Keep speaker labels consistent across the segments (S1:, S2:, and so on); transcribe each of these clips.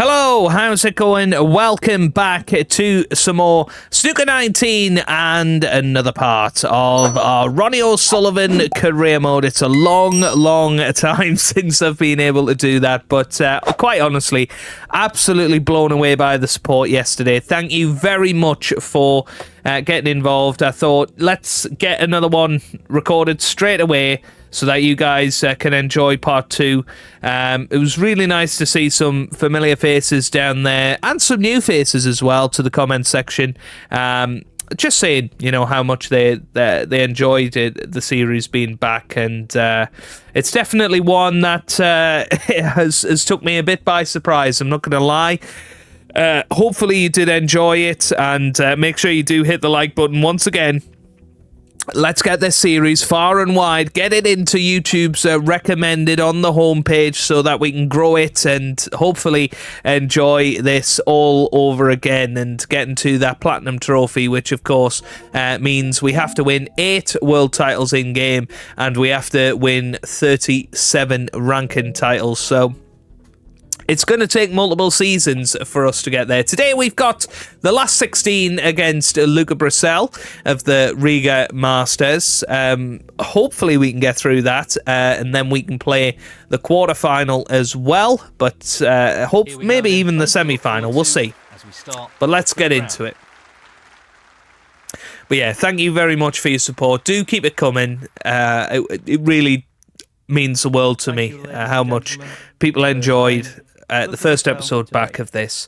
S1: Hello, how's it going? Welcome back to some more Snooker 19 and another part of our Ronnie O'Sullivan Career Mode. It's a long time since I've been able to do that, but quite honestly, absolutely blown away by the support yesterday. Thank you very much for getting involved. I thought, let's get another one recorded straight away, so that you guys can enjoy part two. It was really nice to see some familiar faces down there and some new faces as well to the comment section. Just saying, you know, how much they enjoyed it, the series being back, and it's definitely one that has took me a bit by surprise. I'm not going to lie. Hopefully you did enjoy it, and make sure you do hit the like button once again. Let's get this series far and wide, get it into YouTube's recommended on the homepage so that we can grow it and hopefully enjoy this all over again and get into that Platinum Trophy, which of course means we have to win 8 world titles in game and we have to win 37 ranking titles. So it's going to take multiple seasons for us to get there. Today we've got the last 16 against Luca Brecel of the Riga Masters. Hopefully we can get through that, and then we can play the quarterfinal as well. But maybe even the semi-final. We'll see. But let's get into it. But yeah, thank you very much for your support. Do keep it coming. It really means the world to me how much people enjoyed the first episode back of this,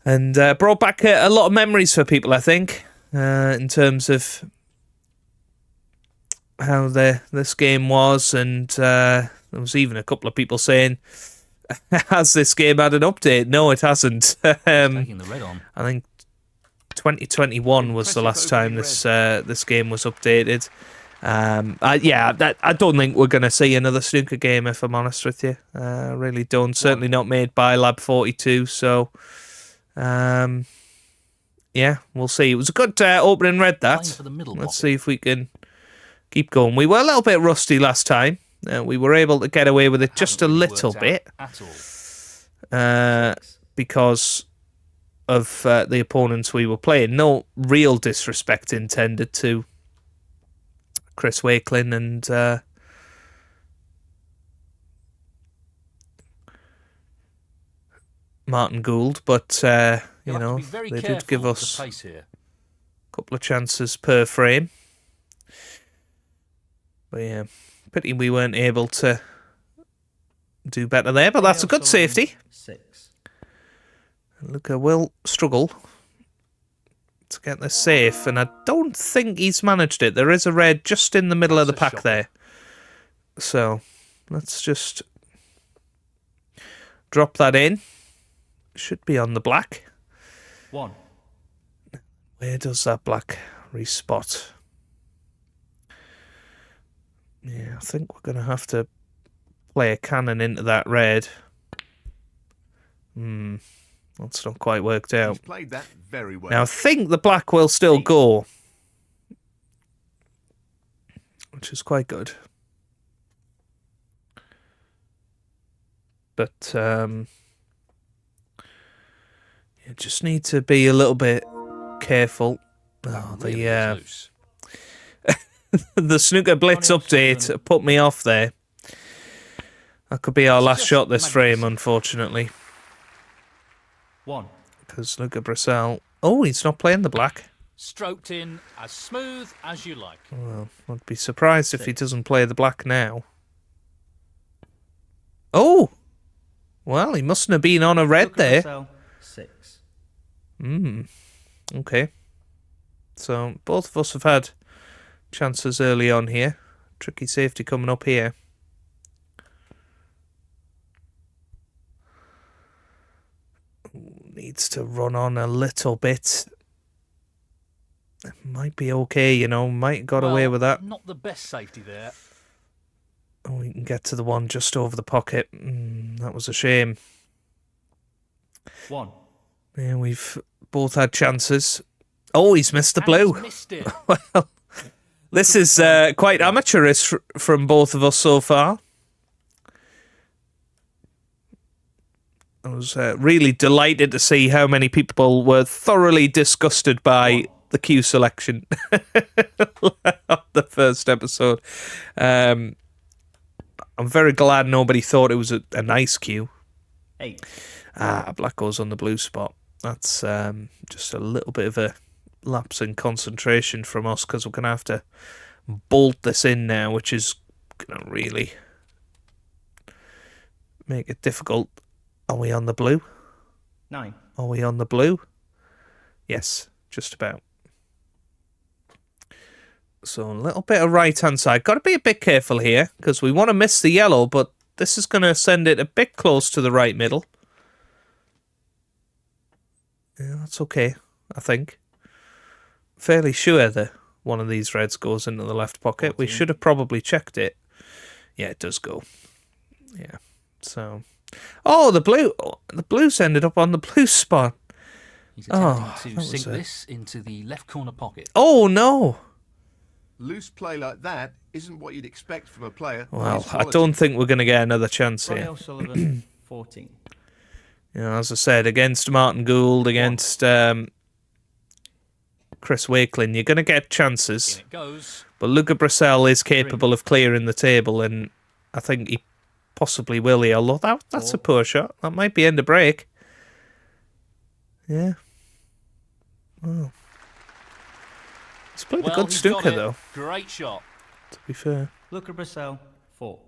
S1: and brought back a lot of memories for people, I think, in terms of how this game was, and there was even a couple of people saying, has this game had an update? No, it hasn't. I think 2021 was the last time this game was updated. I don't think we're going to see another snooker game, if I'm honest with you. I really don't. Certainly not made by Lab 42. So, yeah, we'll see. It was a good opening red, that. Let's see if we can keep going. We were a little bit rusty last time. We were able to get away with it just a little bit. Because of the opponents we were playing. No real disrespect intended to Chris Wakelin and Martin Gould, but you know, they did give us a couple of chances per frame. But yeah, pity we weren't able to do better there, but that's a good safety. Luca will struggle to get this safe, and I don't think he's managed it. There is a red just in the middle of the pack there. So let's just drop that in. Should be on the black. Where does that black respot? Yeah, I think we're going to have to play a cannon into that red. That's not quite worked out. He's played that very well. Now I think the black will still go, which is quite good. But you just need to be a little bit careful. The the Snooker Blitz update put me off there. That could be our last shot this frame, unfortunately. Because Luca Brecel... Oh, he's not playing the black.
S2: Stroked in as smooth as you like.
S1: Well, I'd be surprised if he doesn't play the black now. Oh! Well, he mustn't have been on a red there. Okay. So, both of us have had chances early on here. Tricky safety coming up here. Needs to run on a little bit. It might be okay, you know. Might have got away with that.
S2: Not the best safety there.
S1: Oh, we can get to the one just over the pocket. That was a shame. Yeah, we've both had chances. Oh, he's missed the blue.
S2: Missed it.
S1: Well, this is quite amateurish from both of us so far. I was really delighted to see how many people were thoroughly disgusted by the cue selection of the first episode. I'm very glad nobody thought it was a nice cue.
S3: 8.
S1: Black goes on the blue spot. That's just a little bit of a lapse in concentration from us, because we're going to have to bolt this in now, which is going to really make it difficult. Are we on the blue?
S3: 9.
S1: Are we on the blue? Yes, just about. So a little bit of right-hand side. Got to be a bit careful here, because we want to miss the yellow, but this is going to send it a bit close to the right middle. Yeah, that's okay, I think. Fairly sure that one of these reds goes into the left pocket.
S3: 14.
S1: We should have probably checked it. Yeah, it does go. Yeah, so... Oh, the blue. The blue's ended up on the blue spot.
S2: He's attempting
S1: that
S2: to
S1: was
S2: sink this into the left corner pocket.
S1: Oh, no.
S4: Loose play like that isn't what you'd expect from a player.
S1: Well, I don't think we're going to get another chance
S3: Ronnie
S1: here.
S3: O'Sullivan, 14.
S1: You know, as I said, against Martin Gould, against Chris Wakelin, you're going to get chances.
S2: In it goes.
S1: But Luca Brecel is capable of clearing the table, and I think he possibly will here. Although that's a poor shot. That might be end of break. Yeah. Oh. He's played a good
S2: He's
S1: snooker,
S2: got it.
S1: though,
S2: Great shot.
S1: to be fair.
S3: Luca Brecel, 4.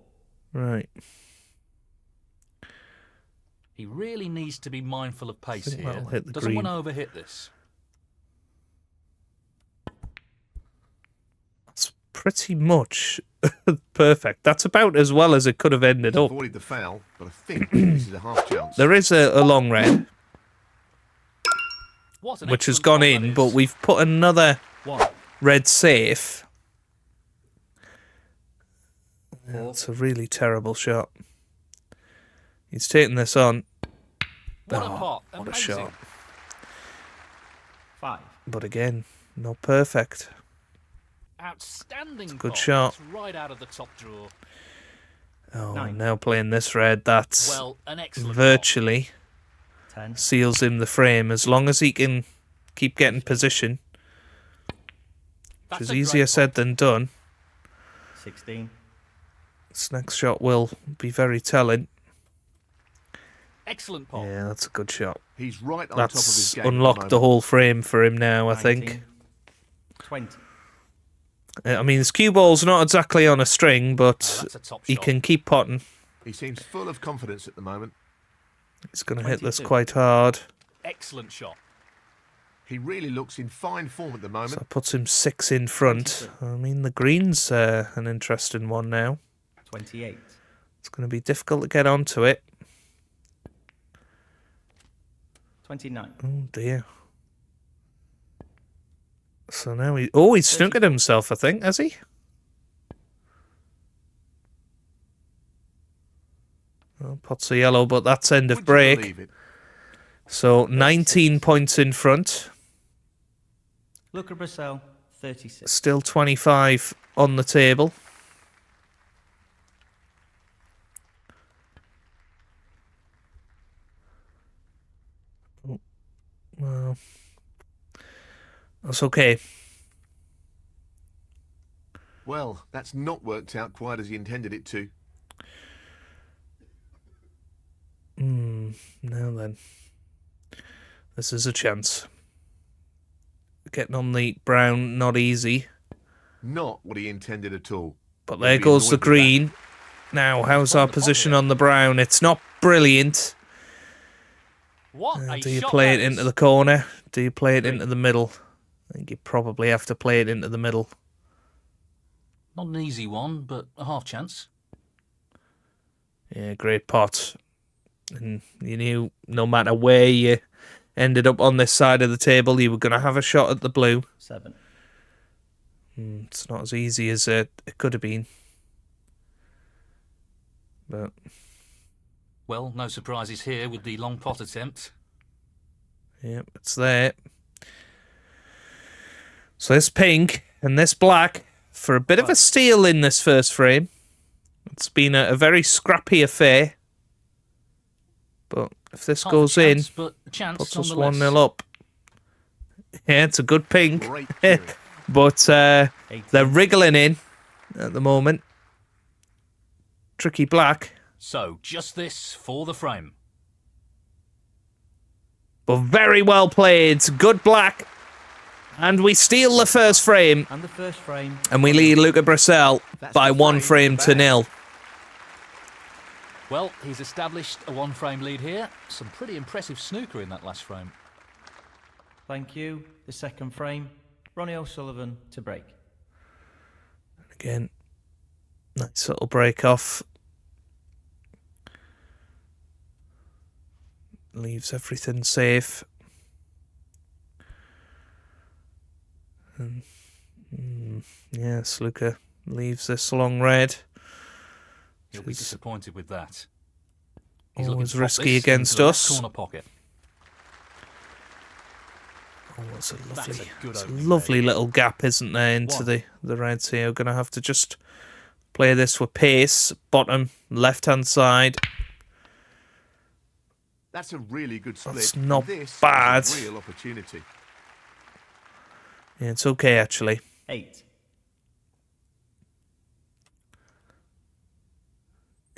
S1: Right.
S2: He really needs to be mindful of pace
S1: think
S2: here.
S1: that'll hit the
S2: Doesn't
S1: green.
S2: want to overhit this.
S1: That's pretty much perfect. That's about as well as it could have ended up.
S4: Avoided the foul, but I think this is a half chance.
S1: There is a long red,
S2: What an
S1: which has
S2: excellent
S1: gone
S2: goal
S1: in,
S2: that
S1: but
S2: is.
S1: we've put another
S3: 1.
S1: red safe.
S3: 4.
S1: That's a really terrible shot. He's taking this on.
S2: What a
S1: Oh,
S2: pot.
S1: what a
S2: Amazing.
S1: shot.
S3: 5.
S1: But again, not perfect.
S2: Outstanding
S1: good
S2: pot.
S1: shot.
S2: It's right out of the top drawer.
S1: Oh,
S3: 9.
S1: now playing this red, that's
S2: Well, an excellent
S1: virtually
S3: 10.
S1: seals him the frame. As long as he can keep getting position,
S2: pot.
S1: which
S2: That's
S1: is
S2: a
S1: easier
S2: great
S1: said
S2: pot.
S1: than done.
S3: 16.
S1: This next shot will be very telling.
S2: Excellent pot.
S1: Yeah, that's a good shot.
S4: He's right on top of his
S1: That's
S4: game. at
S1: unlocked the
S4: moment.
S1: whole frame for him now, I
S3: 19.
S1: think.
S3: 20.
S1: I mean, his cue ball's not exactly on a string,
S2: Oh,
S1: but
S2: that's a top
S1: he
S2: shot.
S1: can keep potting.
S4: He seems full of confidence at the moment.
S1: He's going to hit this
S3: 22.
S1: quite hard.
S2: Excellent shot.
S4: He really looks in fine form at the
S1: So
S4: moment.
S1: that puts him 6 in front. I mean, the green's an interesting one now.
S3: 28.
S1: It's going to be difficult to get onto it.
S3: 29.
S1: Oh, dear. So now he's snookered himself, I think, has he? Well, pots are yellow, but that's end of
S4: Would you
S1: break.
S4: believe it?
S1: So 19 points in front.
S3: Luca Brecel, 36.
S1: Still 25 on the table. Well, that's okay.
S4: Well, that's not worked out quite as he intended it to.
S1: Now then. This is a chance. Getting on the brown, not easy.
S4: Not what he intended at all.
S1: But
S4: He'll
S1: there
S4: be
S1: goes the
S4: annoyed with that.
S1: green. Now, how's our position on the brown? It's not brilliant.
S2: What a
S1: Do you
S2: shot
S1: play it
S2: that
S1: into
S2: is.
S1: the corner? Do you play it into the middle? I think you probably have to play it into the middle.
S2: Not an easy one, but a half chance.
S1: Yeah, great pot. And you knew no matter where you ended up on this side of the table, you were going to have a shot at the blue.
S3: 7.
S1: It's not as easy as it could have been. But
S2: Well, no surprises here with the long pot attempt.
S1: yeah, it's there. So this pink and this black for a bit of a steal in this first frame. It's been a very scrappy affair. But If this
S2: Half a
S1: goes
S2: chance,
S1: in,
S2: but a chance
S1: puts us
S2: nonetheless.
S1: 1-0 up. Yeah, it's a good pink.
S4: Great cueing.
S1: But they're
S3: 18.
S1: wriggling in at the moment. Tricky black.
S2: So, just this for the frame.
S1: But very well played. Good black. And we steal the first frame.
S3: And the first frame.
S1: And we lead Luca Brecel
S4: That's
S1: by
S4: the
S1: 1 frame
S4: frame
S1: to
S4: to the
S1: 0.
S2: Well, he's established a one-frame lead here. Some pretty impressive snooker in that last frame.
S3: Thank you. The second frame. Ronnie O'Sullivan to break.
S1: Again, nice little break off. Leaves everything safe. And, yes, Luca leaves this long red.
S2: He'll be disappointed with that.
S1: Always
S2: to drop
S1: risky
S2: this
S1: against
S2: into the left
S1: us.
S2: corner pocket.
S1: Oh, that's a lovely,
S2: That's a good
S1: it's a
S2: opening
S1: lovely little gap, isn't there, into the reds here. We're going to have to just play this with pace. Bottom, left-hand side.
S4: That's a really good split.
S1: That's
S4: and
S1: not
S4: this is
S1: bad.
S4: a real opportunity.
S1: Yeah, it's okay, actually.
S3: 8.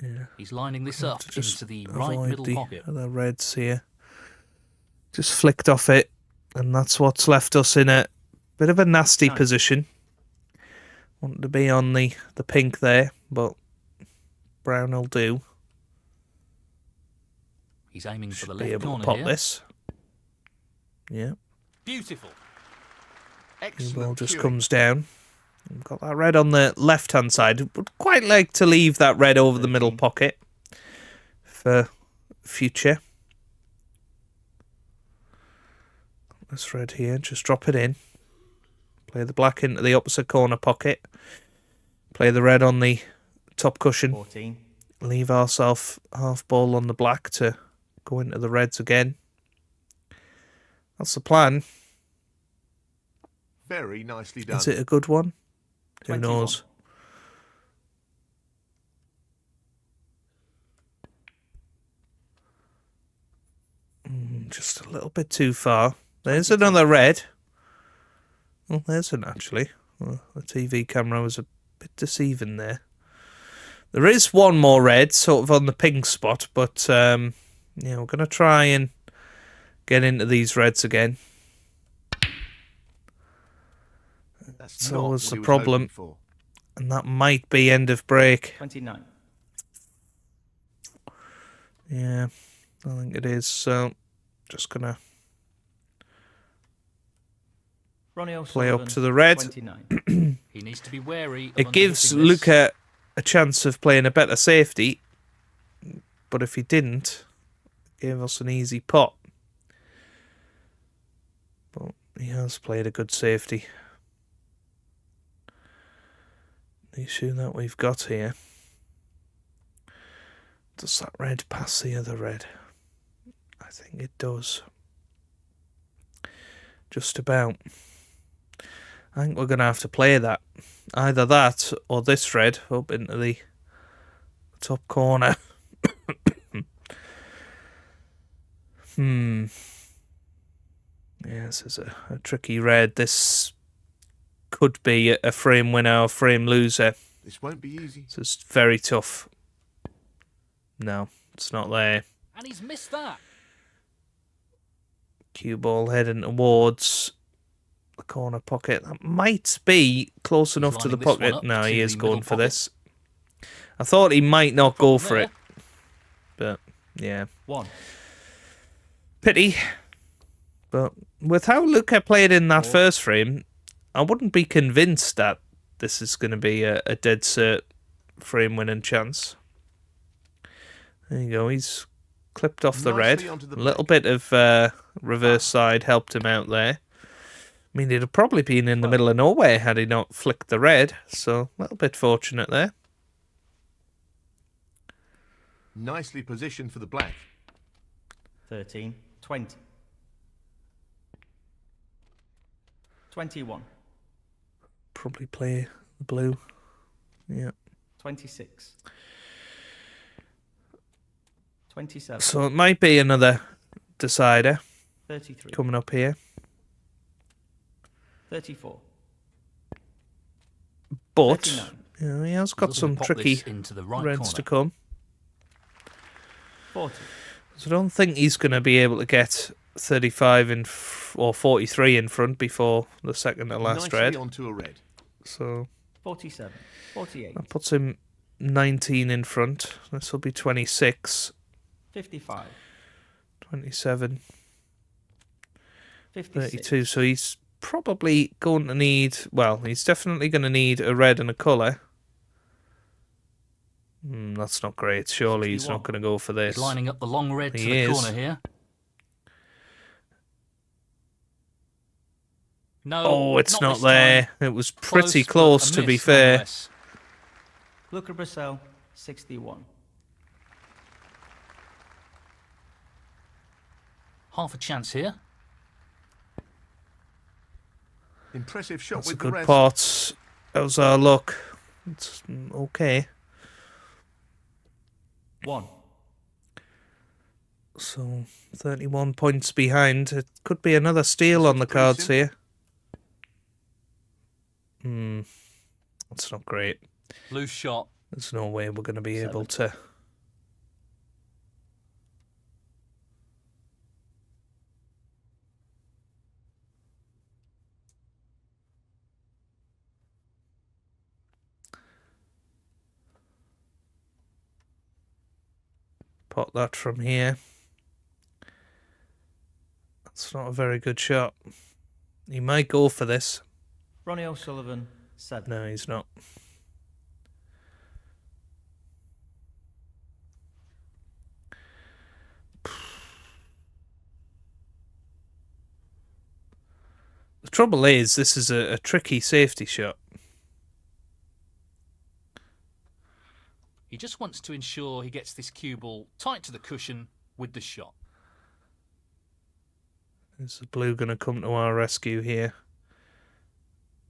S1: Yeah.
S2: He's lining this up
S1: Just
S2: into the right
S1: avoid
S2: middle
S1: the
S2: pocket.
S1: other reds here. Just flicked off it, and that's what's left us in a bit of a nasty
S3: Nice.
S1: position. Want to be on the pink there, but brown will do.
S2: He's aiming for
S1: Should
S2: the
S1: be
S2: left
S1: able to
S2: corner
S1: pop
S2: here.
S1: this. Yeah,
S2: Beautiful.
S1: the
S4: Excellent
S1: ball just
S4: cueing.
S1: comes down. We've got that red on the left-hand side. Would quite like to leave that red over the middle
S3: 13.
S1: pocket for future. This red here, just drop it in. Play the black into the opposite corner pocket. Play the red on the top cushion.
S3: 14.
S1: Leave ourselves half ball on the black to go into the reds again. That's the plan.
S4: Very nicely done.
S1: Is it a good one? Who
S3: 21.
S1: knows? Just a little bit too far. There's another red. Well, there's an actually. Well, the TV camera was a bit deceiving there. There is one more red, sort of on the pink spot, but yeah, we're going to try and get into these reds again.
S4: That's
S1: It's
S4: not
S1: always
S4: what
S1: the
S4: he was
S1: problem.
S4: hoping for.
S1: And that might be end of break.
S3: 29.
S1: Yeah, I think it is. So, just going to
S3: Ronnie
S1: play
S3: O'Sullivan
S1: up to the red.
S3: 29.
S2: He needs to be wary of
S1: It gives
S2: underhitting this.
S1: Luca a chance of playing a better safety, but if he didn't, it gave us an easy pot. But he has played a good safety. The issue that we've got here, does that red pass the other red? I think it does. Just about. I think we're going to have to play that. Either that or this red up into the top corner. Yeah, this is a tricky red. This could be a frame winner or frame loser.
S4: This won't be easy.
S1: This is very tough. No, it's not there.
S2: And he's missed that.
S1: Cue ball heading towards the corner pocket. That might be close enough to the
S2: lining this one
S1: pocket.
S2: up
S1: No,
S2: to
S1: he is
S2: the
S1: going
S2: middle
S1: for
S2: pocket.
S1: this. I thought he might not go for
S2: there.
S1: it. But, yeah.
S3: 1.
S1: Pity. But with how Luca played in that
S3: Four.
S1: first frame, I wouldn't be convinced that this is going to be a dead cert frame winning chance. There you go. He's clipped off the red.
S4: Nicely onto the
S1: A little
S4: black.
S1: bit of reverse side helped him out there. I mean, he'd have probably been in the middle of nowhere had he not flicked the red. So, a little bit fortunate there.
S4: Nicely positioned for the black.
S3: 13. 20. 21.
S1: Probably play the blue. Yeah.
S3: 26. 27.
S1: So it might be another decider
S3: 33.
S1: coming up here.
S3: 34.
S1: But
S3: 39.
S1: you know, he has got
S2: Looking to
S1: some
S2: pop
S1: tricky
S2: this into the right
S1: reds to
S2: corner.
S1: come.
S3: 40.
S1: So I don't think he's going to be able to get 35 in or 43 in front before the second to last
S4: Nicely
S1: red.
S4: onto a red.
S1: So
S3: 47. 48.
S1: that puts him 19 in front. This will be 26,
S3: 55.
S1: 27,
S3: 56.
S1: 32. So he's probably going to need, well, he's definitely going to need a red and a colour. That's not great. Surely he's not
S3: 61.
S1: going to go for this.
S2: He's lining up the long red to
S1: He
S2: the
S1: is.
S2: corner here. No,
S1: Oh, it's not
S2: this
S1: there.
S2: time.
S1: It was pretty
S2: but
S1: close,
S2: a
S1: to be
S2: miss
S1: fair.
S2: nonetheless.
S3: Luca Brecel, 61.
S2: Half a chance here.
S4: Impressive shot
S1: That's a
S4: with the
S1: good
S4: red.
S1: pot. How's our luck? It's okay.
S3: 1.
S1: So 31 points behind. It could be another steal on the
S4: pretty
S1: cards
S4: simple.
S1: here. That's not great.
S2: Loose shot.
S1: There's no way we're going to be
S3: 7.
S1: able to. Pot that from here. That's not a very good shot. He might go for this.
S3: Ronnie O'Sullivan, 7.
S1: No, he's not. The trouble is, this is a tricky safety shot.
S2: He just wants to ensure he gets this cue ball tight to the cushion with the shot.
S1: Is the blue going to come to our rescue here?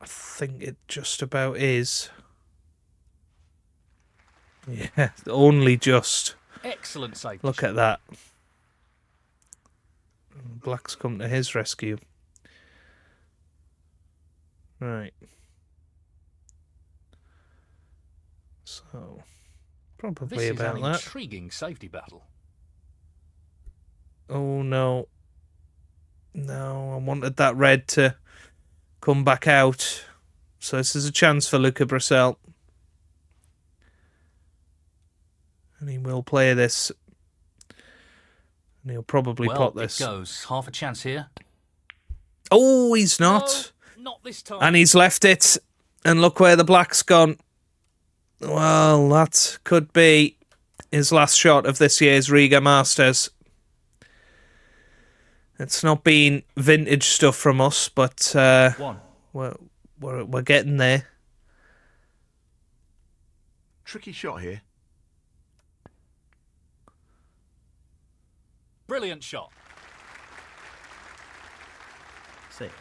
S1: I think it just about is. Yeah, only just.
S2: Excellent safety
S1: Look
S2: shot.
S1: at that. Black's come to his rescue. Right. So, probably
S2: This is
S1: about
S2: an
S1: that.
S2: intriguing safety battle.
S1: Oh, no. No, I wanted that red to come back out. So this is a chance for Luca Brecel. And he will play this. And he'll probably
S2: Well,
S1: pot this.
S2: it goes. Half a chance here.
S1: Oh, he's not.
S2: No, not this time.
S1: And he's left it. And look where the black's gone. Well, that could be his last shot of this year's Riga Masters. It's not been vintage stuff from us, but
S3: 1.
S1: we're getting there.
S4: Tricky shot here.
S2: Brilliant shot.
S3: 6.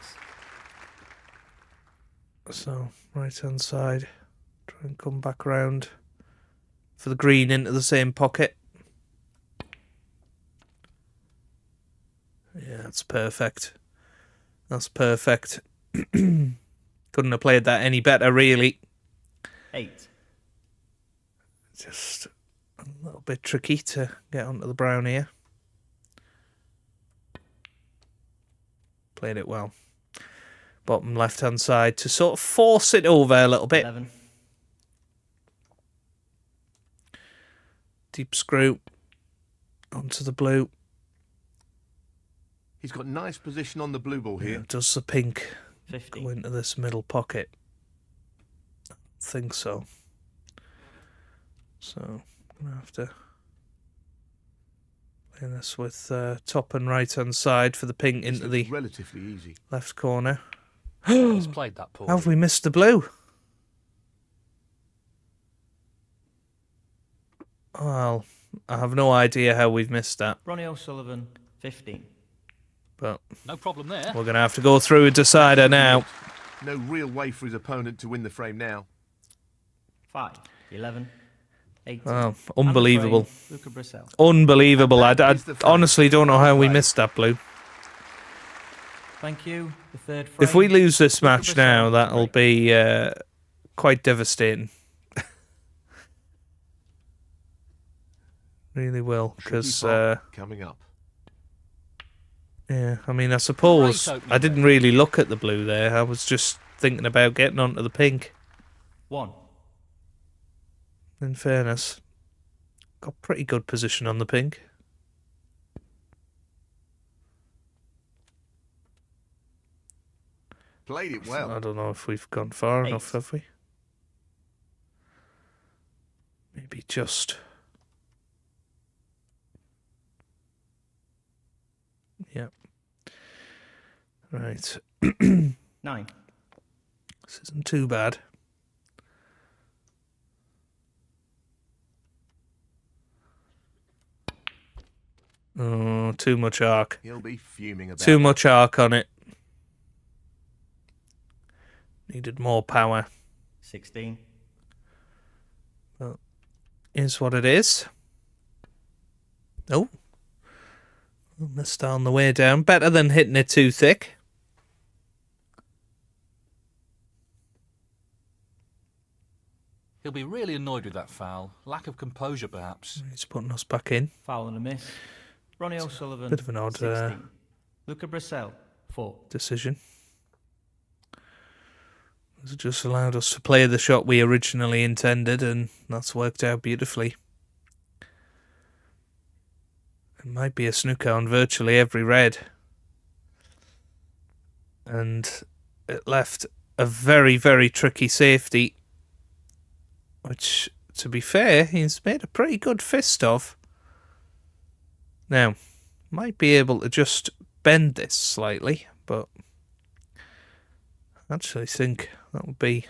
S1: So, right hand side. Try and come back round for the green into the same pocket. Yeah, that's perfect. That's perfect. Couldn't have played that any better, really.
S3: 8.
S1: Just a little bit tricky to get onto the brown here. Played it well. Bottom left-hand side to sort of force it over a little bit.
S3: 11.
S1: Deep screw onto the blue.
S4: He's got nice position on the blue ball here.
S1: Does the pink
S3: 50.
S1: go into this middle pocket? I think so. So I'm going to have to play this with top and right hand side for the pink
S4: This
S1: into
S4: looks
S1: the
S4: relatively easy.
S1: left corner.
S2: He's played that poorly.
S1: How have we missed the blue? Well, I have no idea how we've missed that,
S3: Ronnie O'Sullivan, 15.
S1: but
S2: No problem there.
S1: we're going to have to go through a decider now.
S4: No real way for his opponent to win the frame now.
S3: 5. 11. 80.
S1: Oh, unbelievable.
S3: And the frame, Luca Brecel.
S1: Unbelievable.
S4: And that
S1: I
S4: is the frame.
S1: honestly don't know how we
S4: Well
S1: missed that blue.
S3: Thank you. The third frame.
S1: If we lose this
S3: Luca
S1: match
S3: Brecel
S1: now,
S3: to
S1: that'll
S3: break.
S1: be quite devastating. Really will,
S4: Tricky
S1: because
S4: pot coming up.
S1: yeah, I mean, I suppose
S2: Great opening
S1: I didn't really look at the blue there. I was just thinking about getting onto the pink.
S3: 1.
S1: In fairness, got pretty good position on the pink.
S4: Played it well.
S1: I don't know if we've gone far
S3: 8.
S1: enough, have we? Maybe just. Yep. Right.
S3: 9.
S1: This isn't too bad. Oh, too much arc.
S4: He'll be fuming about
S1: Too
S4: that.
S1: much arc on it. Needed more power.
S3: 16.
S1: Is what it is. Oh. Missed on the way down. Better than hitting it too thick.
S2: He'll be really annoyed with that foul. Lack of composure, perhaps.
S1: He's putting us back in.
S3: Foul and a miss. Ronnie O'Sullivan.
S1: Bit of an odd
S3: 16. Luca Brecel. 4.
S1: decision. It's just allowed us to play the shot we originally intended, and that's worked out beautifully. It might be a snooker on virtually every red. And it left a very, very tricky safety, which, to be fair, he's made a pretty good fist of. Now, might be able to just bend this slightly, but I actually think that would be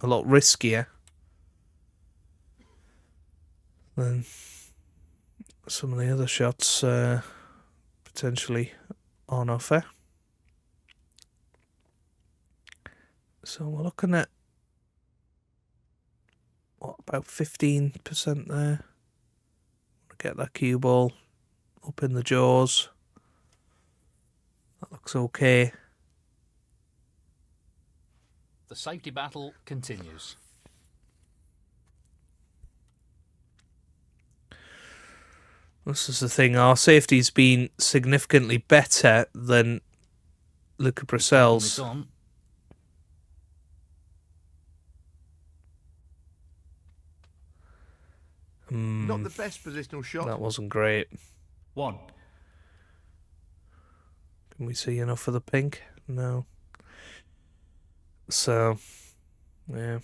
S1: a lot riskier than some of the other shots potentially on offer. So we're looking at, what, about 15% there. Get that cue ball up in the jaws. That looks okay.
S2: The safety battle continues.
S1: This is the thing, our safety's been significantly better than Luca Brecel's.
S2: It's on.
S4: Not the best positional shot.
S1: That wasn't great.
S3: 1.
S1: Can we see enough of the pink? No. So, yeah.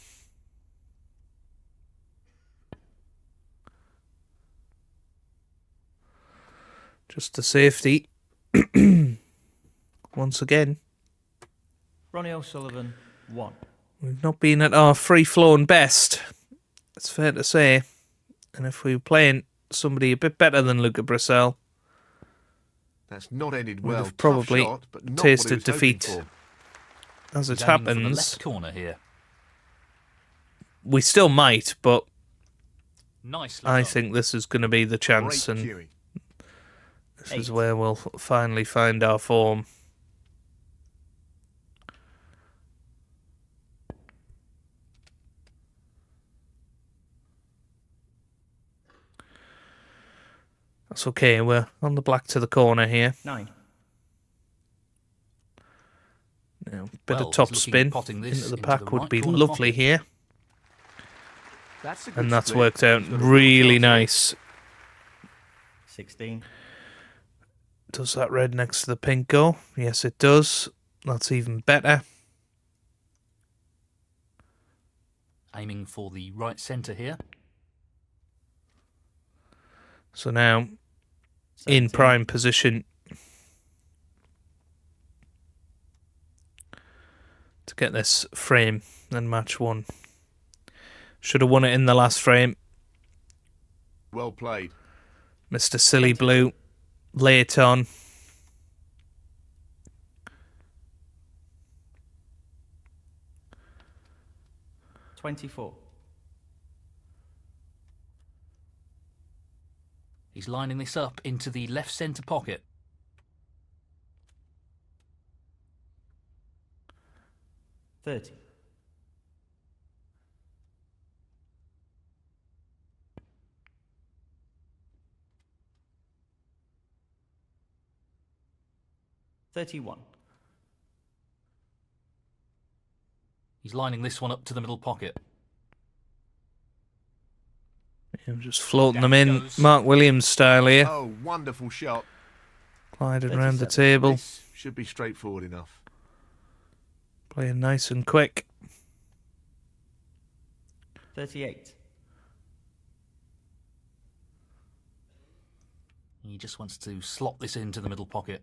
S1: Just the safety. Once again,
S3: Ronnie O'Sullivan. 1.
S1: we've not been at our free-flowing best. It's fair to say. And if we were playing somebody a bit better than Luca Brecel,
S4: That's not ended
S1: Would
S4: well.
S1: have probably
S4: Tough shot, but not
S1: tasted
S4: what he was hoping
S1: defeat.
S4: for.
S1: as it
S2: He's aiming for the
S1: happens,
S2: left corner here.
S1: we still might, but
S2: Nicely
S1: I
S2: done.
S1: think this is going to be the chance,
S4: Great
S1: and
S4: cueing.
S1: this is
S3: 8.
S1: where we'll finally find our form. That's okay, we're on the black to the corner here.
S3: 9.
S1: Now, bit
S2: Well,
S1: of top
S2: he's looking
S1: spin
S2: at potting this
S1: into the
S2: into
S1: pack
S2: the
S1: would
S2: right
S1: be
S2: corner
S1: lovely
S2: pocket.
S1: here,
S4: That's a good
S1: and that's
S4: split.
S1: worked out
S4: He's got a real
S1: really
S4: chance here.
S1: nice.
S3: 16.
S1: Does that red next to the pink go? Yes, it does. That's even better.
S2: Aiming for the right centre here.
S1: So now, in
S3: 17.
S1: prime position to get this frame and match one. Should have won it in the last frame.
S4: Well played.
S1: Mr. Silly Blue, late on.
S3: $24.
S2: He's lining this up into the left centre pocket.
S3: $30. $31.
S2: He's lining this one up to the middle pocket.
S1: I'm just floating
S2: Down
S1: them in
S2: goes.
S1: Mark Williams style here.
S4: Oh, wonderful shot.
S1: Gliding around the
S3: 37.
S1: table.
S4: This should be straightforward enough.
S1: Playing nice and quick.
S3: 38.
S2: He just wants to slot this into the middle pocket.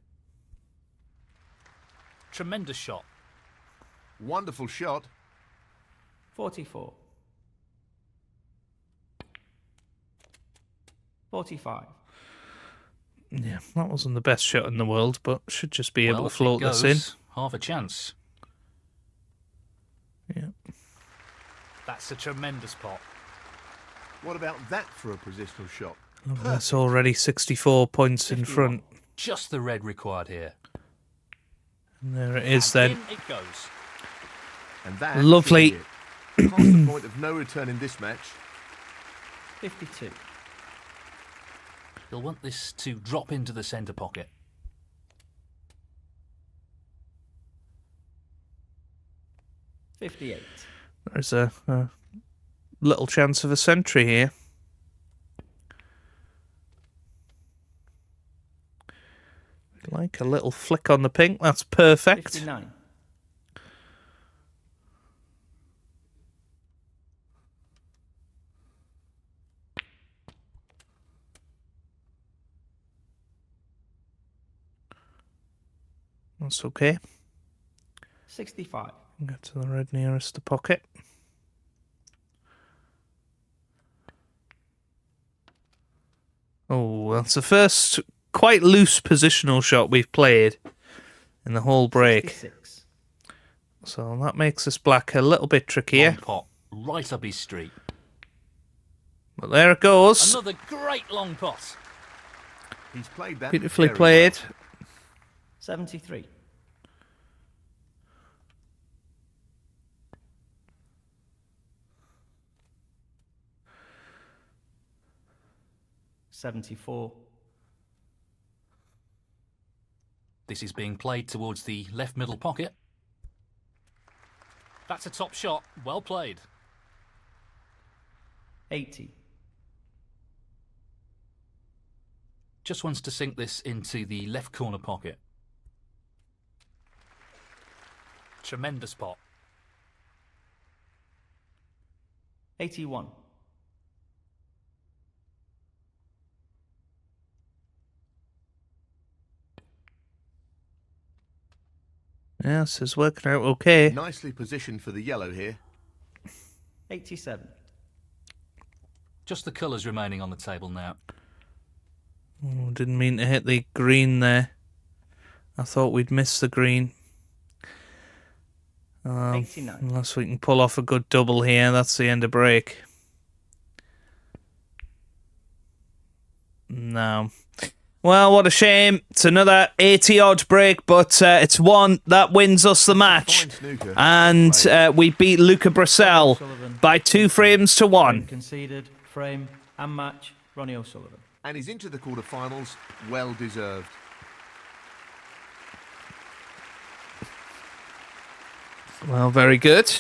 S2: Tremendous shot.
S4: Wonderful shot.
S3: 44. 45.
S1: Yeah, that wasn't the best shot in the world, but should just be able
S2: Well,
S1: to
S2: if
S1: float
S2: it
S1: this
S2: goes,
S1: in.
S2: half a chance.
S1: Yeah.
S2: That's a tremendous pot.
S4: What about that for a positional shot?
S1: That's already 64 points in
S3: 51.
S1: front.
S2: Just the red required here.
S1: And there it is
S2: And
S1: then.
S2: in it goes.
S4: And that
S1: Lovely.
S4: should be it. Past the point of no return in this match.
S3: 52.
S2: He'll want this to drop into the centre pocket.
S3: 58.
S1: There's a little chance of a century here. Like a little flick on the pink. That's perfect.
S3: 59.
S1: That's okay.
S3: 65.
S1: Get to the red nearest the pocket. Oh, that's the first quite loose positional shot we've played in the whole break.
S3: 66.
S1: So that makes this black a little bit trickier.
S2: Long pot, right up his street.
S1: But there it goes.
S2: Another great long pot.
S4: He's played that
S1: Beautifully
S4: very
S1: played.
S4: well.
S3: 73. 74.
S2: This is being played towards the left middle pocket. That's a top shot. Well played.
S3: 80.
S2: Just wants to sink this into the left corner pocket. Tremendous pot.
S3: 81.
S1: Yeah, this is working out okay.
S4: Nicely positioned for the yellow here.
S3: 87.
S2: Just the colours remaining on the table now.
S1: Oh, didn't mean to hit the green there. I thought we'd miss the green.
S3: 89.
S1: Unless we can pull off a good double here, that's the end of break. No. Well, what a shame. It's another 80-odd break, but it's one that wins us the match.
S4: Fine snooker.
S1: And we beat Luca Brecel
S3: O'Sullivan.
S1: by 2 frames to 1.
S3: Conceded, frame, and match, Ronnie O'Sullivan.
S4: And he's into the quarterfinals. Well deserved.
S1: Well, very good.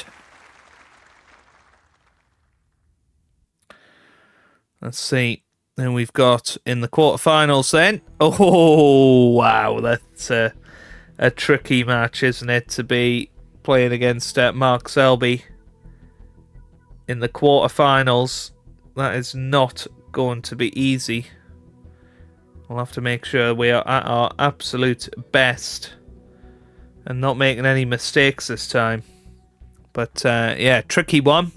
S1: Let's see. Then we've got in the quarterfinals then. Oh, wow. That's a tricky match, isn't it, to be playing against Mark Selby in the quarterfinals. That is not going to be easy. We'll have to make sure we are at our absolute best and not making any mistakes this time. But, yeah, tricky one.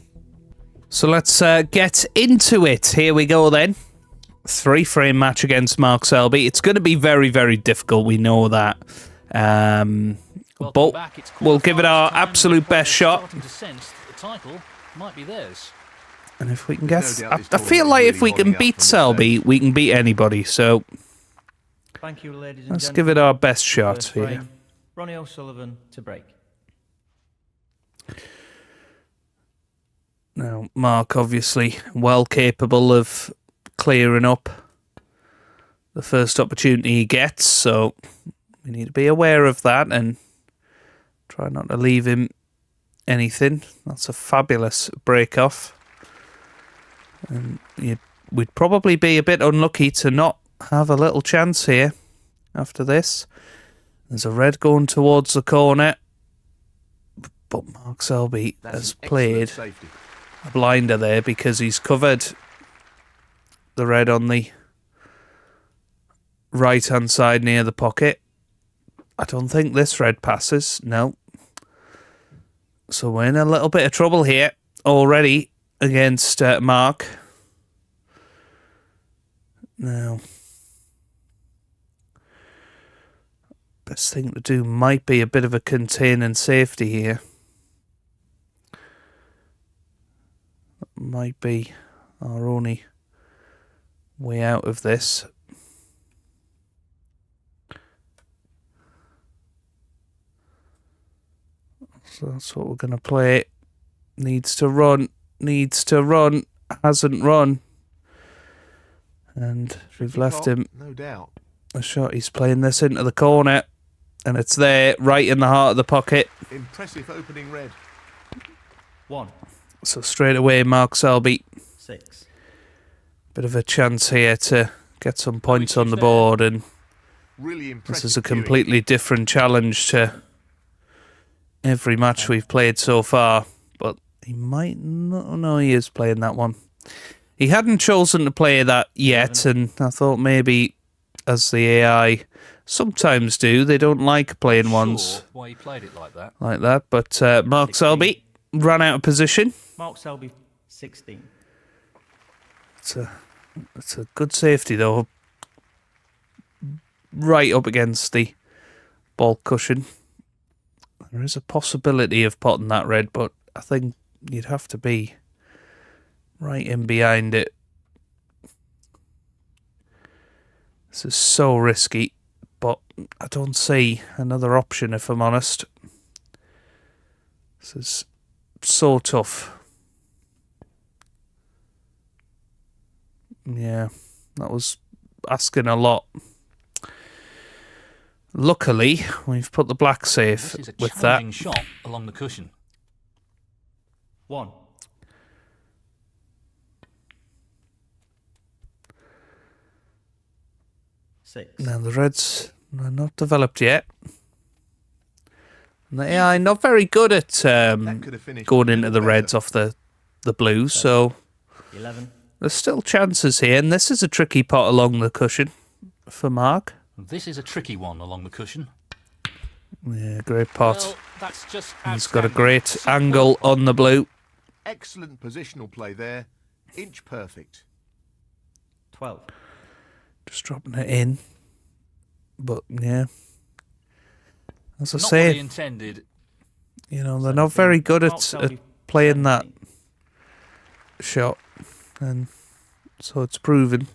S1: So let's get into it. Here we go then. 3-frame match against Mark Selby. It's going to be very, very difficult. We know that. But
S2: Back, it's
S1: we'll give it our
S2: quarterfinals time.
S1: absolute
S2: The players
S1: best shot.
S2: starting to sense that the title might be theirs.
S1: And if we can
S4: There's
S1: get...
S4: no doubt
S1: I
S4: this
S1: feel like
S4: tournament's
S1: if we
S4: really
S1: can
S4: warming up
S1: beat
S4: from this
S1: Selby,
S4: stage.
S1: we can beat anybody. So
S3: Thank you, ladies and
S1: let's
S3: gentlemen.
S1: give it our best shot
S3: First
S1: here.
S3: frame, Ronnie O'Sullivan to break.
S1: Now, Mark, obviously, well capable of clearing up the first opportunity he gets, so we need to be aware of that and try not to leave him anything. That's a fabulous break-off. And we'd probably be a bit unlucky to not have a little chance here after this. There's a red going towards the corner, but Mark Selby
S4: That's
S1: has
S4: an excellent
S1: played
S4: safety.
S1: a blinder there because he's covered the red on the right hand side near the pocket. I don't think this red passes. No. So we're in a little bit of trouble here already against Mark. Now, best thing to do might be a bit of a contain and safety here. Might be our only way out of this. So that's what we're going to play. Needs to run, hasn't run. And we've left him
S4: No doubt.
S1: a shot. He's playing this into the corner, and it's there, right in the heart of the pocket.
S4: Impressive opening red.
S3: 1,
S1: So straight away, Mark Selby,
S3: 6.
S1: bit of a chance here to get some points on the board, and
S4: Really impressive.
S1: this is a
S4: cueing.
S1: completely different challenge to every match we've played so far. But he might not know he is playing that one. He hadn't chosen to play that yet, and I thought maybe, as the AI sometimes do, they don't like playing ones
S2: Sure why he played it like that.
S1: like that. But Mark
S3: 16.
S1: Selby ran out of position.
S3: Mark Selby, 16.
S1: It's a good safety, though. Right up against the ball cushion. There is a possibility of potting that red, but I think you'd have to be right in behind it. This is so risky, but I don't see another option, if I'm honest. This is so tough. Yeah, that was asking a lot. Luckily, we've put the black safe
S2: This is a
S1: with that.
S2: challenging shot along the cushion.
S3: 1. Six.
S1: Now the reds are not developed yet. And the AI not very good at
S4: That could have finished
S1: going
S4: a
S1: into
S4: little
S1: the
S4: better.
S1: reds off the blues, so
S3: 11.
S1: there's still chances here, and this is a tricky pot along the cushion for Mark.
S2: This is a tricky one along the cushion.
S1: Yeah, great pot.
S2: Well, that's just
S1: He's got a
S2: outstanding.
S1: great
S2: Superb
S1: angle
S2: pot.
S1: on the blue.
S4: Excellent positional play there. Inch perfect.
S3: 12.
S1: Just dropping it in. But, yeah. As I
S2: Not what
S1: say,
S2: he intended.
S1: you know, they're not very good at playing that shot. And so it's proven.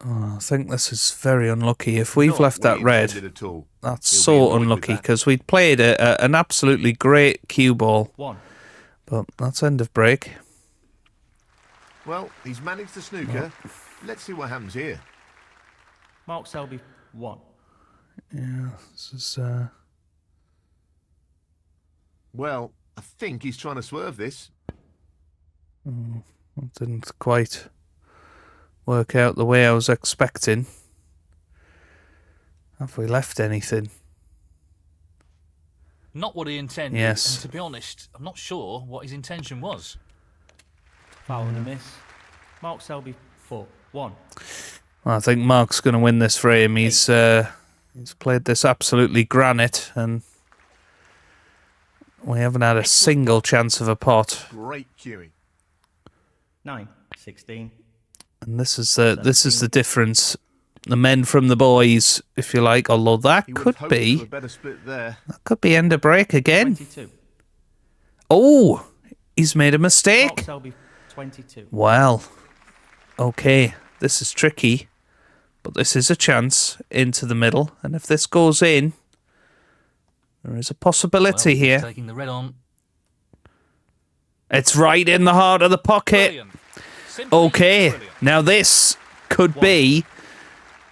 S1: Oh, I think this is very unlucky. If we've
S4: Not
S1: left
S4: what
S1: that
S4: he
S1: red,
S4: intended at all.
S1: that's
S4: He'll be
S1: so
S4: annoyed with
S1: unlucky
S4: that.
S1: because we'd played an absolutely great cue ball.
S3: 1.
S1: But that's end of break.
S4: Well, he's managed the snooker. Let's see what happens here.
S3: Mark Selby, 1.
S1: Yeah, this is...
S4: Well, I think he's trying to swerve this.
S1: It didn't quite work out the way I was expecting. Have we left anything?
S2: Not what he intended.
S1: Yes.
S2: And to be honest, I'm not sure what his intention was.
S3: Foul and a miss. Mark Selby, 4. 1.
S1: Well, I think Mark's going to win this frame. He's played this absolutely granite, and we haven't had a single chance of a pot.
S4: Great cueing.
S3: 9. 16.
S1: And this is the difference. The men from the boys, if you like, although that could be
S4: a better split there.
S1: that could be end of break again.
S3: 22.
S1: Oh, he's made a mistake.
S3: Mark Selby, 22.
S1: Well, okay, this is tricky, but this is a chance into the middle, and if this goes in, there is a possibility
S2: Well,
S1: here.
S2: taking the red on.
S1: It's right in the heart of the pocket.
S2: Brilliant. Simply
S1: Okay,
S2: brilliant.
S1: now this could be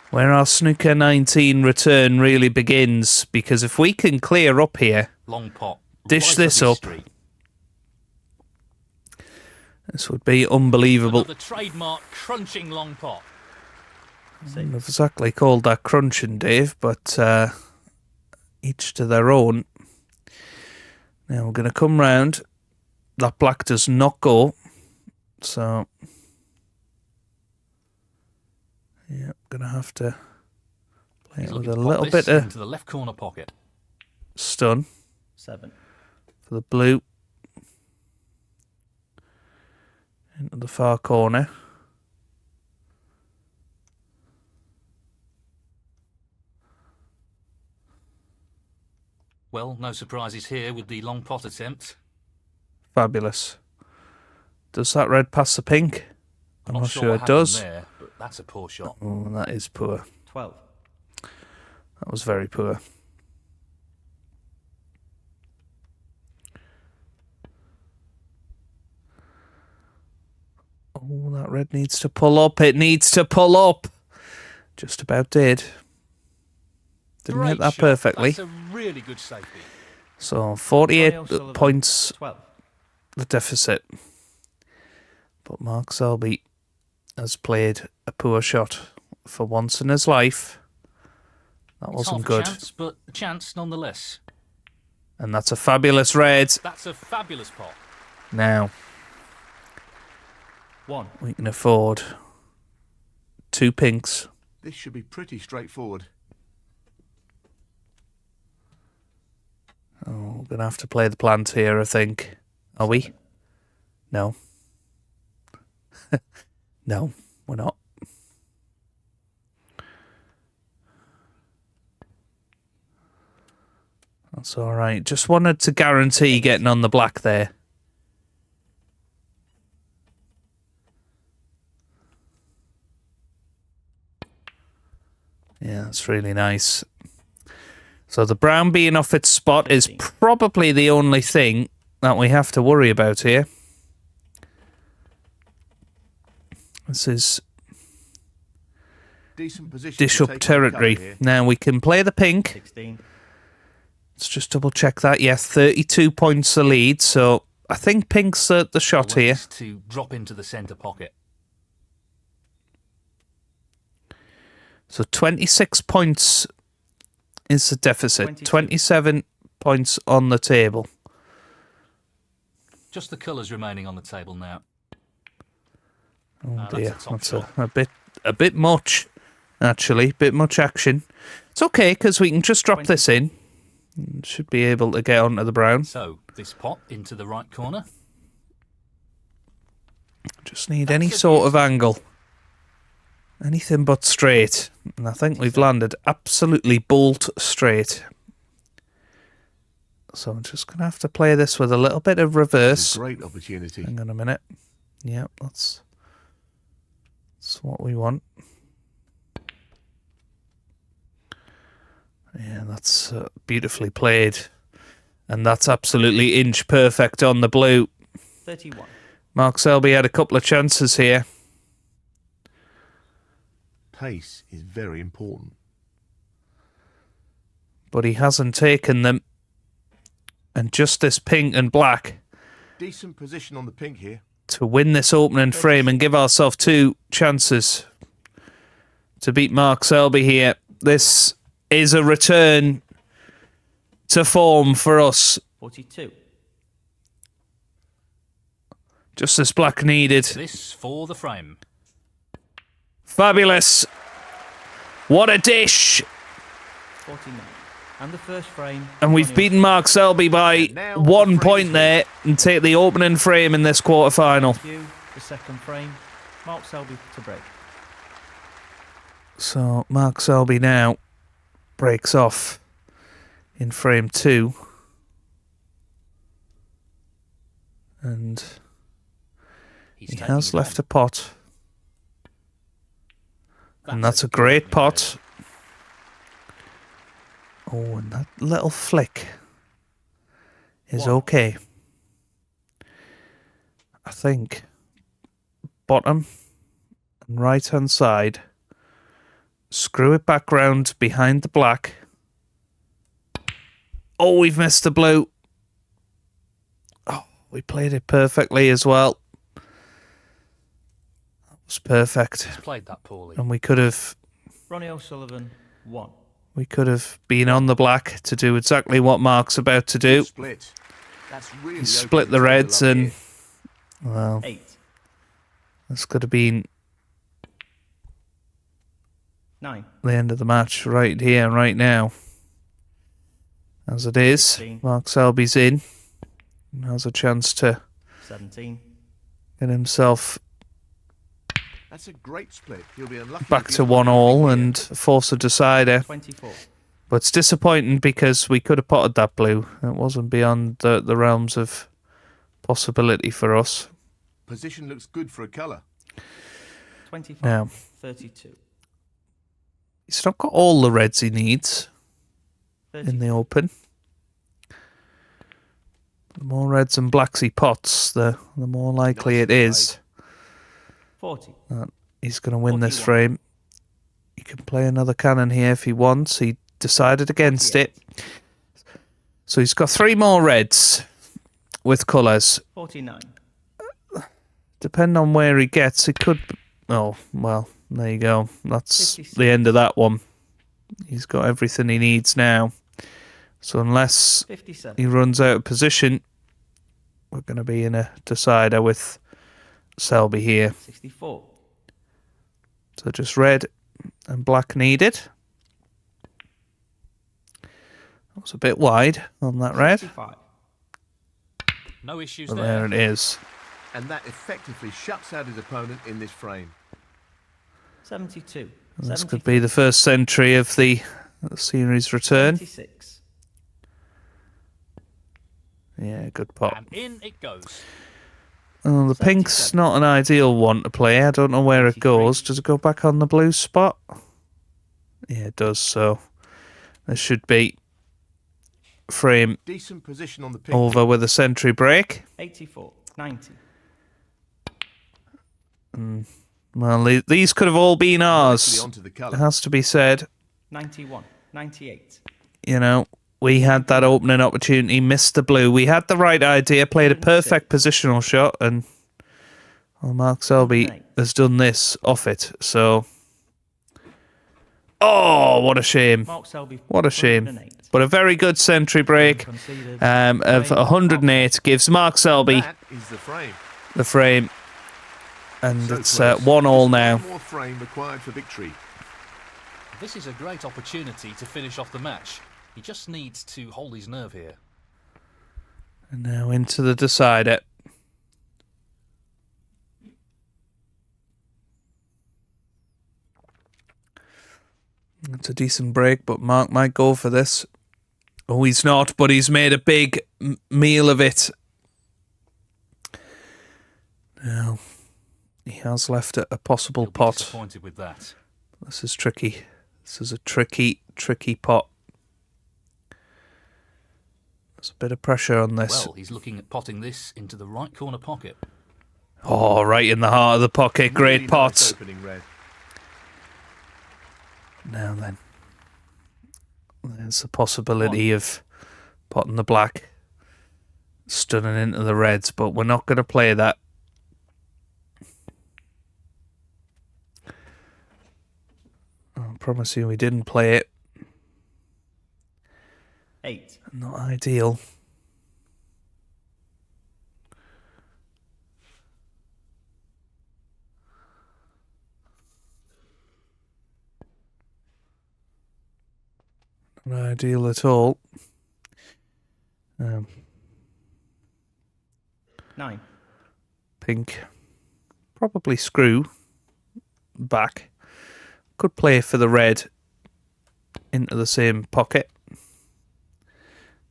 S1: where our Snooker 19 return really begins, because if we can clear up here,
S2: Long pot.
S1: Dish
S2: Right
S1: this
S2: his
S1: up.
S2: street.
S1: this would be unbelievable.
S2: Another trademark crunching long pot.
S1: I wouldn't have exactly called that crunching, Dave, but each to their own. Now we're going to come round. That black does not go, so yeah, I'm going to have to play
S2: He's
S1: it with
S2: looking
S1: a
S2: to pop
S1: little
S2: this
S1: bit of
S2: into the left corner pocket.
S1: stun
S3: 7.
S1: for the blue into the far corner.
S2: Well, no surprises here with the long pot attempt.
S1: Fabulous. Does that red pass the pink? I'm not sure
S2: what
S1: it
S2: happened
S1: does.
S2: There, but that's a poor shot.
S1: Oh, that is poor.
S3: 12.
S1: That was very poor. Oh, that red needs to pull up. It needs to pull up. Just about did. Didn't
S2: Great
S1: hit that
S2: shot.
S1: perfectly.
S2: That's a really good safety.
S1: So 48
S3: Ronnie O'Sullivan,
S1: points
S3: 12.
S1: the deficit. But Mark Selby has played a poor shot for once in his life. That
S2: It's
S1: wasn't
S2: half a
S1: good.
S2: chance, but a chance nonetheless.
S1: And that's a fabulous red.
S2: That's a fabulous pot.
S1: Now
S3: 1.
S1: we can afford 2 pinks.
S4: This should be pretty straightforward.
S1: Oh, we're going to have to play the plant here, I think. Are we? No. No, we're not. That's all right. Just wanted to guarantee getting on the black there. Yeah, that's really nice. So the brown being off its spot is probably the only thing that we have to worry about here. This is
S4: Decent position.
S1: dish
S4: to
S1: up
S4: take on
S1: territory.
S4: cover here.
S1: Now we can play the pink.
S3: 16.
S1: Let's just double check that. Yeah, 32 points the lead. So I think pink's the shot here.
S2: Ways to drop into the centre pocket.
S1: So 26 points is the deficit.
S3: 22.
S1: 27 points on the table.
S2: Just the colours remaining on the table now.
S1: Oh
S2: That's
S1: dear,
S2: a top
S1: that's
S2: shot.
S1: a bit much, actually. Bit much action. It's okay because we can just drop this in. Should be able to get onto the brown.
S2: So, this pot into the right corner.
S1: Just need
S2: That's
S1: any
S2: a
S1: sort of angle. Anything but straight. And I think we've landed absolutely bolt straight. So I'm just going to have to play this with a little bit of
S4: This is
S1: reverse.
S4: a great opportunity.
S1: Hang on a minute. Yep, that's what we want. Yeah, that's beautifully played. And that's absolutely inch perfect on the blue.
S3: 31.
S1: Mark Selby had a couple of chances here.
S4: Pace is very important.
S1: But he hasn't taken them. And just this pink and black
S4: Decent position on the pink here.
S1: to win this opening frame and give ourselves 2 chances to beat Mark Selby here. This is a return to form for us.
S3: 42.
S1: Just as black needed.
S2: This for the frame.
S1: Fabulous. What a dish.
S3: 49. And the first frame.
S1: And we've
S3: Ronnie
S1: beaten Mark Selby by
S4: Now
S1: 1
S4: the
S1: point
S4: frame.
S1: there and take the opening frame in this quarterfinal.
S3: O'Sullivan, the second frame. Mark Selby to break.
S1: So Mark Selby now breaks off in frame 2. And he has left a pot. And that's a great pot. Oh, and that little flick is okay. I think bottom and right hand side. Screw it back round behind the black. Oh, we've missed the blue. Oh, we played it perfectly as well. That was perfect.
S2: He's played that poorly.
S1: And we could have...
S3: Ronnie O'Sullivan, 1.
S1: We could have been on the black to do exactly what Mark's about to do.
S4: Split. That's really
S1: He split the reds and... Well,
S3: 8.
S1: this could have been
S3: 9.
S1: the end of the match right here, right now. As it is,
S3: 16.
S1: Mark Selby's in. And has a chance to
S3: 17.
S1: get himself
S4: That's a great split. He'll be unlucky
S1: back
S4: get
S1: to 1-all and force a decider.
S3: 24.
S1: But it's disappointing because we could have potted that blue. It wasn't beyond the realms of possibility for us.
S4: Position looks good for a colour.
S3: 25.
S1: Now,
S3: 32.
S1: he's not got all the reds he needs
S3: 30.
S1: in the open. The more reds and blacks he pots, the more likely it is
S3: 40.
S1: that he's going to win this
S3: 41.
S1: frame. He can play another cannon here if he wants. He decided against it. So he's got 3 more reds with colours.
S3: 49.
S1: Depending on where he gets, it could... Oh, well, there you go. That's
S3: 56.
S1: the end of that one. He's got everything he needs now. So unless
S3: 57.
S1: he runs out of position, we're going to be in a decider with Selby here.
S3: 64.
S1: So just red and black needed. That was a bit wide on that red.
S3: 65.
S2: No issues
S1: But
S2: there.
S1: there it is.
S4: And that effectively shuts out his opponent in this frame.
S3: 72.
S1: And this could be the first century of the series return.
S3: 76.
S1: Yeah, good pot.
S2: And in it goes.
S1: Oh, the pink's not an ideal one to play. I don't know where it goes. Does it go back on the blue spot? Yeah, it does. So this should be frame
S4: Decent position on the pink.
S1: over with a century break.
S3: 84. 90.
S1: Well, these could have all been
S4: Nicely
S1: ours.
S4: onto the
S1: It
S4: colour.
S1: has to be said.
S3: 91. 98.
S1: You know, we had that opening opportunity, missed the blue. We had the right idea, played a perfect positional shot, and Mark Selby has done this off it. So, oh, what a shame.
S3: Mark Selby.
S1: What a shame.
S3: 108.
S1: But a very good century break
S3: Conceded.
S1: of 108 gives Mark Selby
S4: That is the frame.
S1: the frame. And
S4: So
S1: it's
S4: close.
S1: 1-all
S4: Just
S1: now.
S4: one more frame required for victory.
S2: This is a great opportunity to finish off the match. He just needs to hold his nerve here.
S1: And now into the decider. It's a decent break, but Mark might go for this. Oh, he's not, but he's made a big meal of it. Now, he has left a possible
S2: He'll be
S1: pot.
S2: disappointed with that.
S1: This is tricky. This is a tricky pot. There's a bit of pressure on this.
S2: Well, he's looking at potting this into the right corner pocket.
S1: Oh, right in the heart of the pocket. Great
S4: Really
S1: pot.
S4: nice opening red.
S1: Now then, there's the possibility of potting the black, stunning into the reds, but we're not going to play that. I promise you we didn't play it.
S3: 8.
S1: Not ideal. Not ideal at all.
S3: 9.
S1: Pink probably screw back. Could play for the red into the same pocket.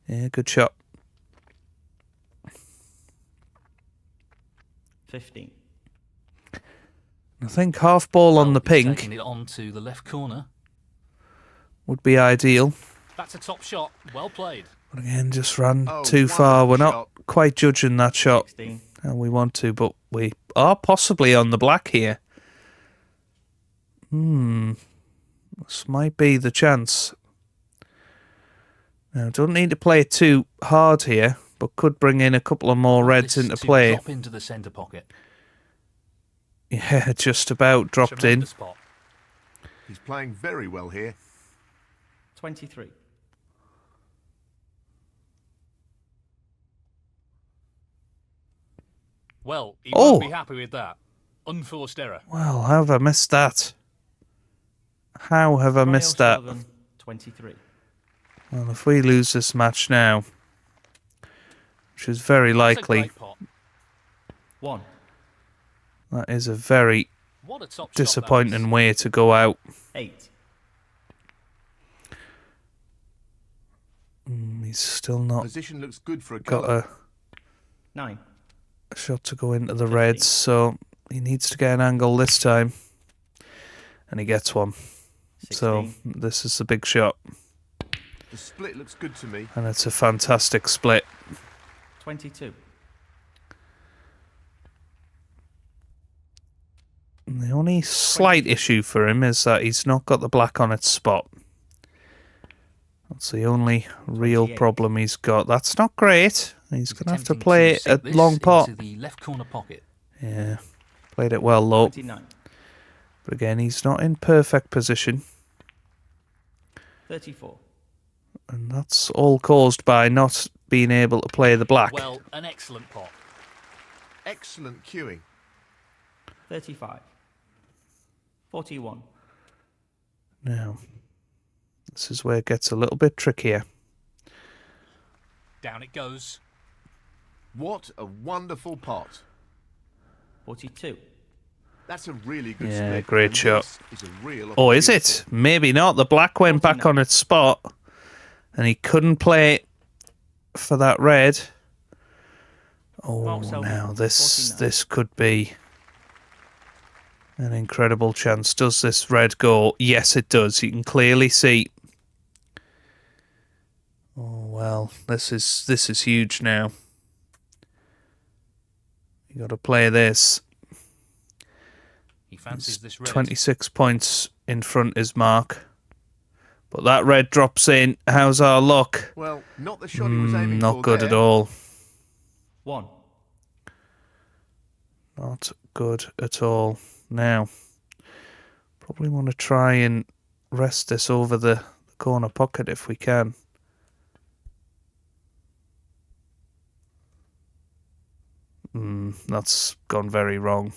S1: Yeah, good shot.
S3: 15.
S1: I think half ball on the
S2: He's
S1: pink
S2: taking it on to the left corner.
S1: would be ideal.
S2: That's a top shot. Well played.
S1: But again, just ran
S4: Oh,
S1: too far. We're
S4: wonderful
S1: not
S4: shot.
S1: quite judging that shot
S3: 16.
S1: how we want to, but we are possibly on the black here. This might be the chance. Now, don't need to play it too hard here, but could bring in a couple of more reds
S2: This
S1: into
S2: to
S1: play.
S2: Drop into the centre pocket.
S1: Yeah, just about dropped in.
S2: Tremendous pot.
S4: He's playing very well here.
S3: 23.
S2: Well, he
S1: Oh.
S2: won't be happy with that. Unforced error.
S1: Well, how have I missed that? How have I
S3: Ronnie
S1: missed that?
S3: O'Sullivan, 23.
S1: Well, if we lose this match now, which is very
S2: That's a
S1: likely,
S2: great pot.
S3: 1.
S1: that is a very
S2: What a top shot that
S1: disappointing
S2: was.
S1: way to go out.
S3: 8.
S1: He's still not
S4: Position looks good for a
S1: got
S4: colour.
S3: 9.
S1: a shot to go into the reds, so he needs to get an angle this time. And he gets one.
S3: 16.
S1: So this is a big shot.
S4: The split looks good to me.
S1: And it's a fantastic split.
S3: 22.
S1: And the only slight issue for him is that he's not got the black on its spot. That's the only real
S3: 28.
S1: problem he's got. That's not great. He's going to have to
S2: Attempting
S1: play a
S2: sink this
S1: long pot.
S2: into the left corner pocket.
S1: Yeah, played it well low.
S3: 29.
S1: But again, he's not in perfect position.
S3: 34.
S1: And that's all caused by not being able to play the black.
S2: Well, an excellent pot.
S4: Excellent cueing.
S3: 35. 41.
S1: Now, this is where it gets a little bit trickier.
S2: Down it goes.
S4: What a wonderful pot.
S3: 42.
S4: That's a really good
S1: Yeah,
S4: split.
S1: great
S4: and
S1: shot.
S4: this is a real
S1: Oh, is
S4: opportunity.
S1: it? Maybe not. The black went back
S3: 49.
S1: on its spot, and he couldn't play for that red. Oh,
S3: Mark Selby,
S1: now
S3: 49.
S1: this could be an incredible chance. Does this red go? Yes, it does. You can clearly see. Oh well, this is huge now. You got to play this.
S2: He fancies this red.
S1: 26 points in front is Mark. But that red drops in. How's our luck?
S4: Well, not the shot he was aiming for
S1: Not good
S4: there.
S1: at all.
S3: 1.
S1: Not good at all. Now, probably want to try and rest this over the corner pocket if we can. That's gone very wrong.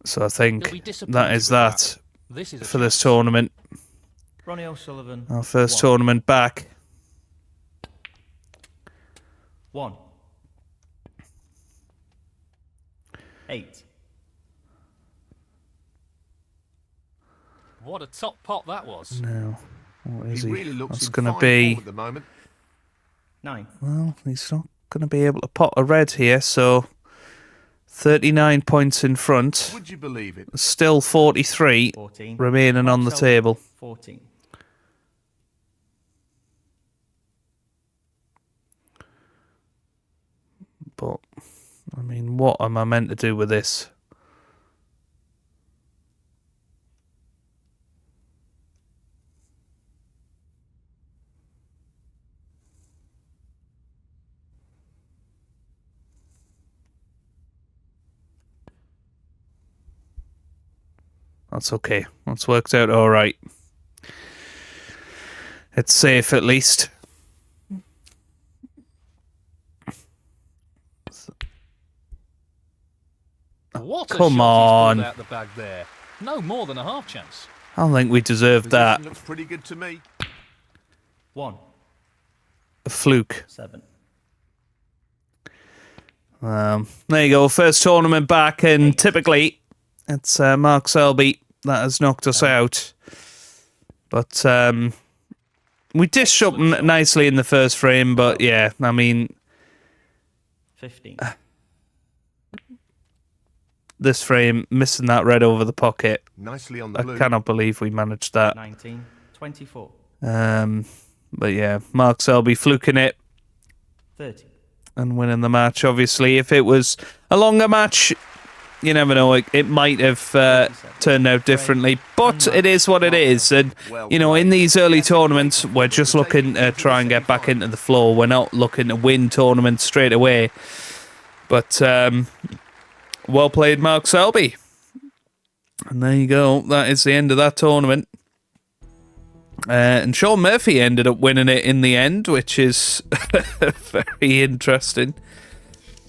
S1: So I think
S2: He'll be disappointed
S1: that is
S2: with
S1: that
S2: This is a
S1: for this
S2: chance.
S1: tournament.
S3: Ronnie O'Sullivan.
S1: Our first
S3: 1.
S1: tournament back.
S3: 1. 8.
S2: What a top pot that was.
S1: Now, what is
S4: He
S1: he?
S4: really looks
S1: That's
S4: in
S1: going to
S4: fine
S1: be...
S4: form at the moment.
S3: 9.
S1: Well, he's not going to be able to pot a red here, so 39 points in front.
S4: Would you believe it?
S1: Still 43
S3: 14.
S1: remaining on the
S3: Mark Selby,
S1: table.
S3: 14.
S1: But, I mean, what am I meant to do with this? That's okay. That's worked out all right. It's safe at least.
S2: What a
S1: Come
S2: shot
S1: on.
S2: he's pulled out the bag there. No more than a half chance.
S1: I think we deserved that.
S4: Position looks pretty good to me.
S3: 1.
S1: A fluke.
S3: 7.
S1: There you go, first tournament back, and typically it's Mark Selby that has knocked us out. But we dished up nicely in the first frame, but yeah, I mean...
S3: 15.
S1: This frame, missing that red over the pocket.
S4: Nicely on the blue.
S1: I cannot believe we managed that.
S3: 19. 24.
S1: But yeah, Mark Selby fluking it
S3: 30.
S1: and winning the match. Obviously, if it was a longer match, you never know, it might have turned out differently. But it is what it is. And, you know, in these early tournaments, we're just looking to try and get back into the flow. We're not looking to win tournaments straight away. But well played, Mark Selby. And there you go. That is the end of that tournament. And Sean Murphy ended up winning it in the end, which is very interesting.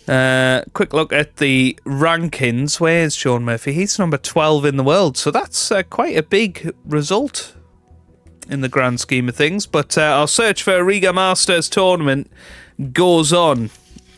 S1: Quick look at the rankings. Where's Sean Murphy? He's number 12 in the world, so that's quite a big result in the grand scheme of things. But our search for a Riga Masters tournament goes on.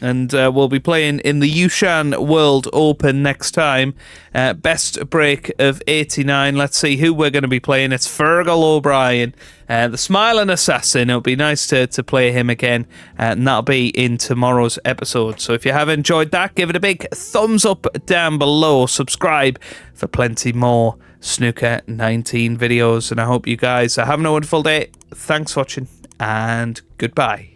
S1: And we'll be playing in the Yushan World Open next time. Best break of 89. Let's see who we're going to be playing. It's Fergal O'Brien, the Smiling Assassin. It'll be nice to play him again. And that'll be in tomorrow's episode. So if you have enjoyed that, give it a big thumbs up down below. Subscribe for plenty more Snooker 19 videos. And I hope you guys are having a wonderful day. Thanks for watching and goodbye.